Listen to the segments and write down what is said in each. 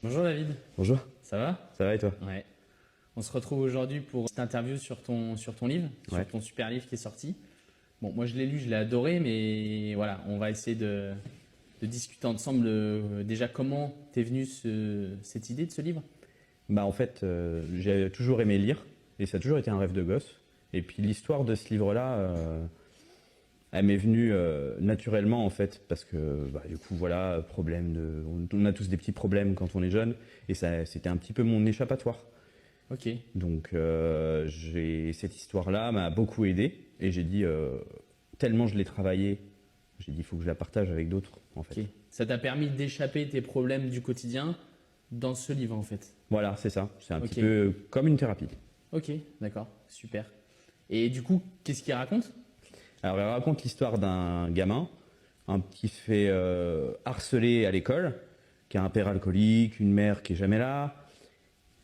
Bonjour David, Bonjour, ça va? ça va et toi? Ouais. On se retrouve aujourd'hui pour cette interview sur ton livre, Ouais. sur ton super livre qui est sorti. Bon, moi je l'ai lu, je l'ai adoré, mais voilà, on va essayer de discuter ensemble déjà comment t'es venu cette idée de ce livre. Bah en fait, j'ai toujours aimé lire et ça a toujours été un rêve de gosse. Et puis l'histoire de ce livre-là, elle m'est venue naturellement en fait parce que du coup voilà, on a tous des petits problèmes quand on est jeune et ça, c'était un petit peu mon échappatoire. Ok, Donc cette histoire-là m'a beaucoup aidé et j'ai dit tellement je l'ai travaillé, j'ai dit il faut que je la partage avec d'autres en fait. ok. Ça t'a permis d'échapper tes problèmes du quotidien dans ce livre en fait. Voilà, c'est ça. C'est un Ok. petit peu comme une thérapie. Ok, d'accord, super. Et du coup, qu'est-ce qu'il raconte? Alors, elle raconte l'histoire d'un gamin qui se fait harceler à l'école, qui a un père alcoolique, une mère qui est jamais là,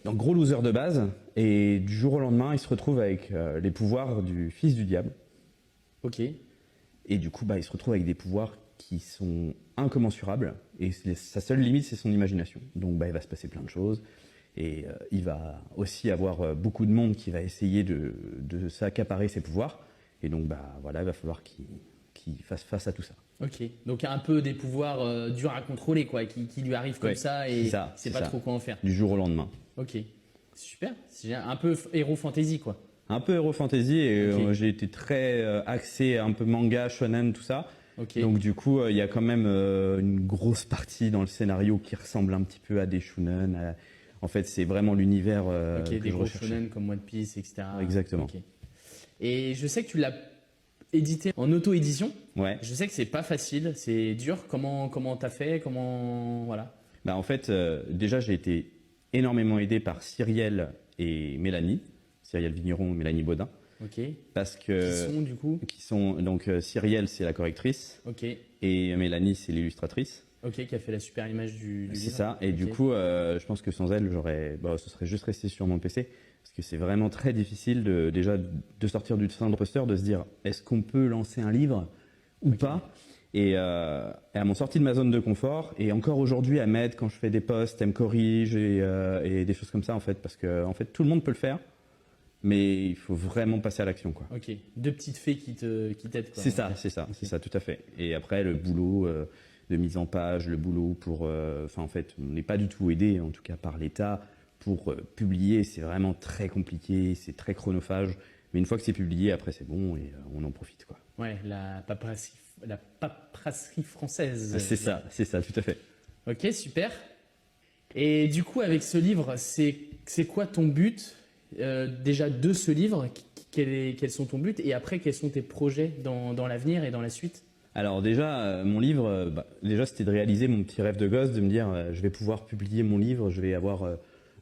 un gros loser de base, et du jour au lendemain, il se retrouve avec les pouvoirs du fils du diable. Ok, Et du coup, il se retrouve avec des pouvoirs qui sont incommensurables, et sa seule limite, c'est son imagination. Donc, il va se passer plein de choses, et il va aussi avoir beaucoup de monde qui va essayer de s'accaparer ses pouvoirs. Et donc, voilà, il va falloir qu'il fasse face à tout ça. ok. Donc un peu des pouvoirs durs à contrôler, quoi, qui lui arrivent comme Ouais, ça c'est et ça, c'est c'est pas ça. trop quoi en faire. Du jour au lendemain. Ok, super. C'est un peu héros fantasy, quoi. Un peu héros fantasy et Ok. j'ai été très axé un peu manga, shonen, tout ça. Ok. Donc du coup, il y a quand même une grosse partie dans le scénario qui ressemble un petit peu à des shonen. En fait, c'est vraiment l'univers Ok, que des je gros recherchais. shonen comme One Piece, etc. Exactement. Ok. Et je sais que tu l'as édité en auto-édition. Ouais. Je sais que c'est pas facile, c'est dur. Comment t'as fait? Voilà. En fait, déjà, j'ai été énormément aidé par Cyrielle et Mélanie. Cyrielle Vigneron et Mélanie Baudin. Ok. Parce Qui que... sont du coup? Donc Cyrielle, c'est la correctrice. Ok. Et Mélanie, c'est l'illustratrice. Ok, qui a fait la super image du livre. C'est ça. Et Ok. du coup, je pense que sans elle, ce serait juste resté sur mon PC. Parce que c'est vraiment très difficile déjà de sortir du sein d'imposteur, de se dire est-ce qu'on peut lancer un livre ou pas. Et à mon sortie de ma zone de confort, et encore aujourd'hui, elle m'aide quand je fais des posts, elle me corrige et des choses comme ça en fait. Parce que en fait, tout le monde peut le faire, mais il faut vraiment passer à l'action, quoi. Ok. Deux petites fées qui t'aident, quoi. C'est ça, c'est ça, tout à fait. Et après, le boulot de mise en page, le boulot pour... en fait, on n'est pas du tout aidé, en tout cas par l'État, pour publier. C'est vraiment très compliqué, c'est très chronophage. Mais une fois que c'est publié, après, c'est bon et on en profite, quoi. Ouais, la paperasserie française. C'est ça, tout à fait. Ok, super. Et du coup, avec ce livre, c'est quoi ton but déjà de ce livre? Quels sont ton but? Et après, quels sont tes projets dans l'avenir et dans la suite? Alors déjà, mon livre, déjà c'était de réaliser mon petit rêve de gosse, de me dire je vais pouvoir publier mon livre, je vais avoir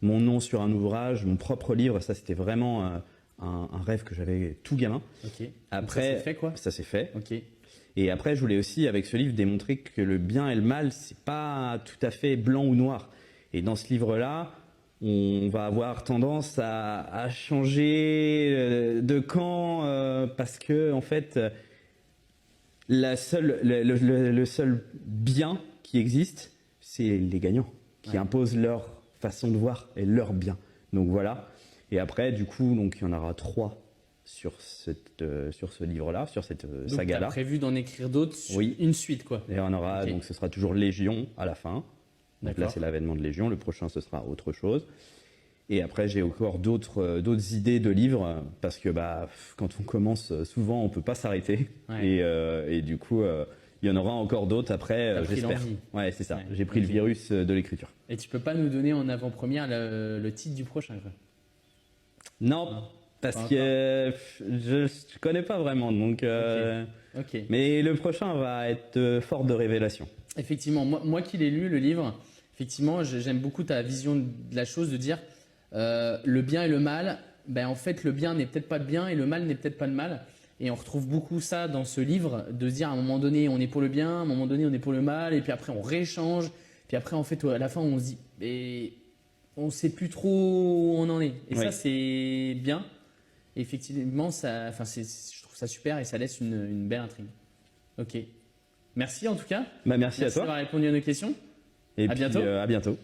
mon nom sur un ouvrage, mon propre livre. Ça, c'était vraiment un rêve que j'avais tout gamin. Ok. Après, donc ça s'est fait, quoi? ça s'est fait. Ok. Et après, je voulais aussi, avec ce livre, démontrer que le bien et le mal, c'est pas tout à fait blanc ou noir. Et dans ce livre-là, on va avoir tendance à changer de camp parce que, en fait, le seul bien qui existe, c'est les gagnants qui imposent leur façon de voir et leur bien. Donc voilà. Et après, du coup, il y en aura 3 sur ce livre-là, sur cette Donc, saga-là. t'as prévu d'en écrire d'autres? Oui. Une suite, quoi. Et on aura, Ok. donc ce sera toujours Légion à la fin. Donc là, D'accord. c'est l'avènement de Légion. Le prochain, ce sera autre chose. Et après, j'ai encore d'autres idées de livres parce que quand on commence, souvent, on peut pas s'arrêter. Ouais. Et du coup, il y en aura encore d'autres après, T'as pris j'espère. l'envie. Ouais, c'est ça. Ouais, J'ai pris ok. le virus de l'écriture. Et tu peux pas nous donner en avant-première le titre du prochain, quoi? Non, parce pas que je connais pas vraiment. Donc, Ok. mais le prochain va être fort de révélation. Effectivement, moi qui l'ai lu, le livre, effectivement, j'aime beaucoup ta vision de la chose, de dire le bien et le mal. En fait, le bien n'est peut-être pas le bien et le mal n'est peut-être pas le mal. Et on retrouve beaucoup ça dans ce livre, de se dire à un moment donné, on est pour le bien, à un moment donné, on est pour le mal, et puis après, on rééchange. Puis après, en fait, à la fin, on se dit, mais on sait plus trop où on en est. Et Oui. ça, c'est bien. Et effectivement, je trouve ça super et ça laisse une belle intrigue. Ok. Merci en tout cas. Merci à toi. d'avoir répondu à nos questions. Et À puis, bientôt. à bientôt.